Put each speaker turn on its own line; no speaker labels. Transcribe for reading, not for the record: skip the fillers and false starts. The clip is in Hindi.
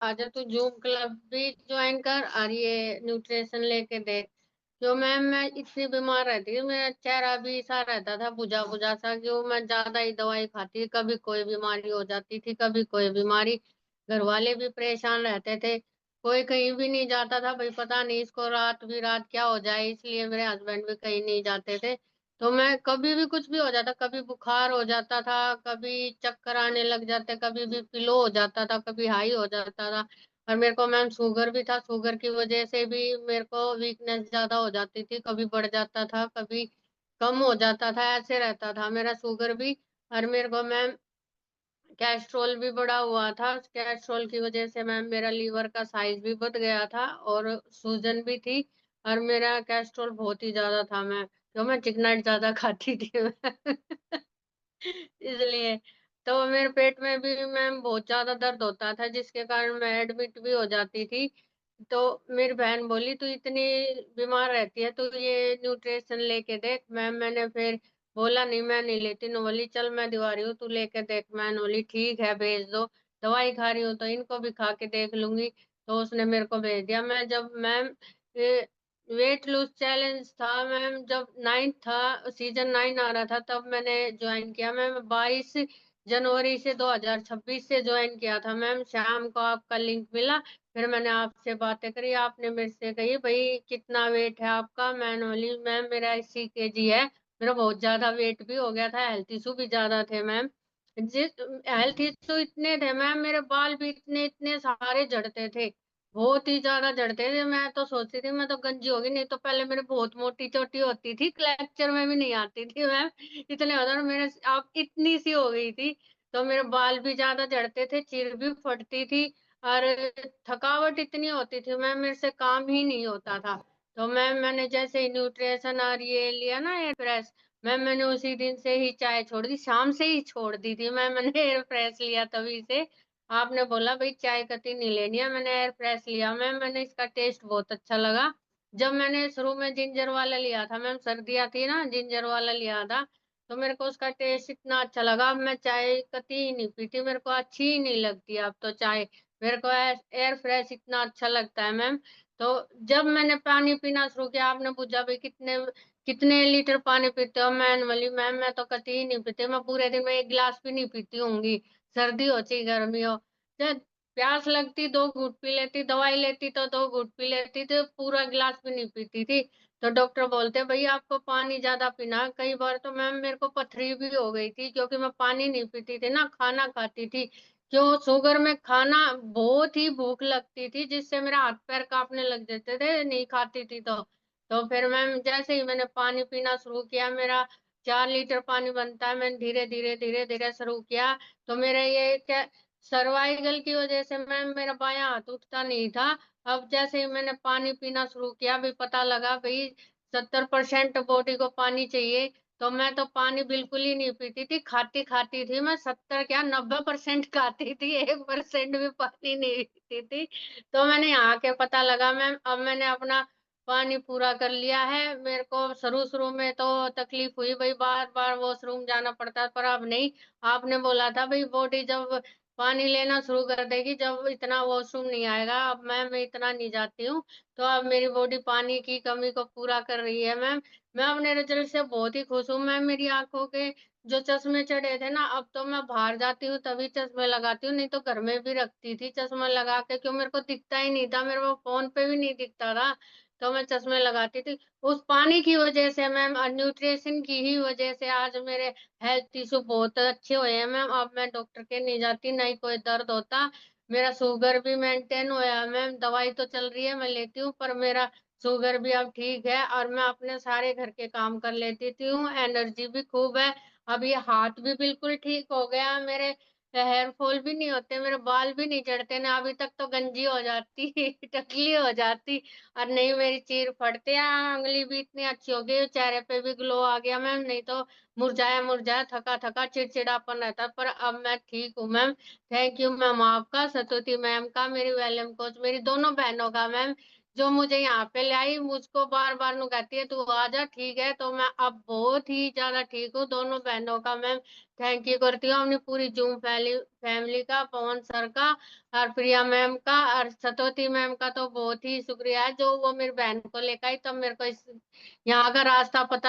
आजा तू जूम क्लब भी ज्वाइन कर और ये न्यूट्रिशन लेके देख। जो मैं इतनी बीमार रहती थी, मेरा चेहरा भी सा रहता था बुझा बुझा सा, क्यों मैं ज्यादा ही दवाई खाती थी। कभी कोई बीमारी हो जाती थी, कभी कोई बीमारी। घर वाले भी परेशान रहते थे। कोई कहीं भी नहीं जाता था, भाई पता नहीं इसको रात भी रात क्या हो जाए, इसलिए मेरे हस्बैंड भी कहीं नहीं जाते थे। तो मैं कभी भी कुछ भी हो जाता, कभी बुखार हो जाता था, कभी चक्कर आने लग जाते, कभी भी लो हो जाता था, कभी हाई हो जाता था। और मेरे को मैम शुगर भी था, शुगर की वजह से भी मेरे को वीकनेस ज्यादा हो जाती थी, कभी बढ़ जाता था, कभी कम हो जाता था, ऐसे रहता था मेरा शुगर भी। और मेरे को मैम कैस्ट्रॉल भी बढ़ा हुआ था। कैस्ट्रॉल की वजह से मैम मेरा लीवर का साइज भी बढ़ गया था और सूजन भी थी। और मेरा कैस्ट्रॉल बहुत ही ज्यादा था, मैं क्यों मैं चिकनाट ज्यादा खाती थी मैं इसलिए। तो मेरे पेट में भी मैम बहुत ज्यादा दर्द होता था, जिसके कारण मैं एडमिट भी हो जाती थी। तो मेरी बहन बोली तू इतनी बीमार रहती है, तू ये न्यूट्रिशन लेके देख। मैंने फिर बोला नहीं, मैं नहीं लेती। नो बोली चल मैं दिवा रही हूँ, तू लेके देख। मैं बोली ठीक है भेज दो। दवाई खा रही हूँ तो इनको भी खा के देख लूंगी। तो उसने मेरे को भेज दिया। मैं जब मैम वेट लूज चैलेंज था मैम, जब 9 था, सीजन 9 आ रहा था, तब मैंने ज्वाइन किया मैम। 22 जनवरी से 2026 से ज्वाइन किया था मैम। शाम को आपका लिंक मिला, फिर मैंने आपसे बातें करी। आपने मेरे से कही भाई कितना वेट है आपका। मैंने बोली मैम मेरा 80 kg है। मेरा बहुत ज्यादा वेट भी हो गया था, हेल्थ इशू भी ज्यादा थे मैम। जिस हेल्थ इशू इतने थे मैम, मेरे बाल भी इतने इतने सारे झड़ते थे, बहुत ही ज्यादा झड़ते थे। मैं तो सोचती थी मैं तो गंजी होगी। नहीं तो पहले मेरे बहुत मोटी चोटी होती थी, लेक्चर में भी नहीं आती थी मैम, इतने होता। और मेरे आप इतनी सी हो गई थी। तो मेरे बाल भी ज्यादा झड़ते थे, चिर भी फटती थी। और थकावट इतनी होती थी मैम, मेरे से काम ही नहीं होता था। तो मैंने जैसे ही न्यूट्रिशन और ये लिया ना एयर फ्रेश, मैंने उसी दिन से ही चाय छोड़ दी, शाम से ही छोड़ दी थी मैंने एयर फ्रेश लिया तभी से। आपने बोला भाई चाय कती नहीं लेनी है, मैंने एयर फ्रेश लिया मैम। मैंने इसका टेस्ट बहुत अच्छा लगा। जब मैंने शुरू में जिंजर वाला लिया था मैम, सर्दियाँ थी ना, जिंजर वाला लिया था, तो मेरे को उसका टेस्ट इतना अच्छा लगा। अब मैं चाय कती ही नहीं पीती, मेरे को अच्छी ही नहीं लगती अब तो चाय। मेरे को एयर फ्रेश इतना अच्छा लगता है मैम। तो जब मैंने पानी पीना शुरू किया, आपने पूछा भाई कितने कितने लीटर पानी पीते हो। मैं बोली मैम मैं तो कती ही नहीं पीती, मैं पूरे दिन में एक गिलास भी नहीं पीती होंगी, सर्दी हो चाहे गर्मी हो। जब प्यास लगती 2 घूंट पी लेती, दवाई लेती तो 2 घूंट पी लेती, तो पूरा गिलास भी नहीं पीती थी। तो डॉक्टर बोलते भाई आपको पानी ज्यादा पीना है। कई बार तो मैम मेरे को पथरी भी हो गई थी, क्योंकि मैं पानी नहीं पीती थी ना, खाना खाती थी। क्यों शुगर में खाना बहुत ही भूख लगती थी, जिससे मेरा हाथ पैर कांपने लग जाते थे नहीं खाती थी तो फिर मैम जैसे ही मैंने पानी पीना शुरू किया, मेरा 4 लीटर पानी बनता है, मैंने धीरे धीरे धीरे धीरे शुरू किया। तो मेरा ये क्या सर्वाइकल की वजह से मैम मेरा बायां हाथ उठता नहीं था। अब जैसे ही मैंने पानी पीना शुरू किया, भी पता लगा भाई 70% बॉडी को पानी चाहिए। तो मैं तो पानी बिल्कुल ही नहीं पीती थी, खाती खाती थी मैं 70 क्या 90% खाती थी, 1% भी पानी नहीं पीती थी। तो मैंने यहाँ के पता लगा मैम, अब मैंने अपना पानी पूरा कर लिया है। मेरे को शुरू शुरू में तो तकलीफ हुई भाई, बार बार वॉशरूम जाना पड़ता, पर अब नहीं। आपने बोला था भाई बॉडी जब पानी लेना शुरू कर देगी, जब इतना वॉशरूम नहीं आएगा। अब मैं इतना नहीं जाती हूँ, तो अब मेरी बॉडी पानी की कमी को पूरा कर रही है मैम। मैं अपने रिजल्ट से बहुत ही खुश हूँ मैम। मेरी आंखों के जो चश्मे चढ़े थे ना, अब तो मैं बाहर जाती हूँ तभी चश्मे लगाती हूँ, नहीं तो घर में भी रखती थी चश्मा लगा के, क्यों मेरे को दिखता ही नहीं था, मेरे को फोन पे भी नहीं दिखता था। तो मैं चश्मे लगाती थी। उस पानी की वजह से मैम और न्यूट्रिशन की ही वजह से आज मेरे हेल्थ इशू बहुत अच्छे हुए हैं मैम। अब मैं डॉक्टर के नहीं जाती, ना ही कोई दर्द होता। मेरा शुगर भी मेंटेन हुआ है मैम, दवाई तो चल रही है मैं लेती हूँ, पर मेरा शुगर भी अब ठीक है, और मैं अपने सारे घर के काम कर लेती थी हूँ, एनर्जी भी खूब है। अब ये हाथ भी बिल्कुल ठीक हो गया मेरे, हेयर फॉल भी नहीं होते, मेरे बाल भी नहीं झड़ते ना। अभी तक तो गंजी हो जाती टकली हो जाती, और नहीं मेरी चीर फटते हैं। उंगली भी इतनी अच्छी हो गई, चेहरे पे भी ग्लो आ गया मैम, नहीं तो मुरझाया मुरझाया थका थका चिड़चिड़ापन रहता। पर अब मैं ठीक हूँ मैम। थैंक यू मैम, आपका, सतुति मैम का, मेरी वेलम कोच, मेरी दोनों बहनों का मैम, जो मुझे यहाँ पे ले आई, मुझको बार-बार नु कहती है तू आ जा, ठीक है। तो मैं अब बहुत ही ज़्यादा ठीक हूँ। दोनों बहनों का मैं थैंक यू करती हूँ, अपनी पूरी जूम फैमिली का, पवन सर का और प्रिया मैम का और सतोती मैम का तो बहुत ही शुक्रिया है, जो वो मेरी बहन को लेकर आई तब मेरे को इस यहाँ का रास्ता पता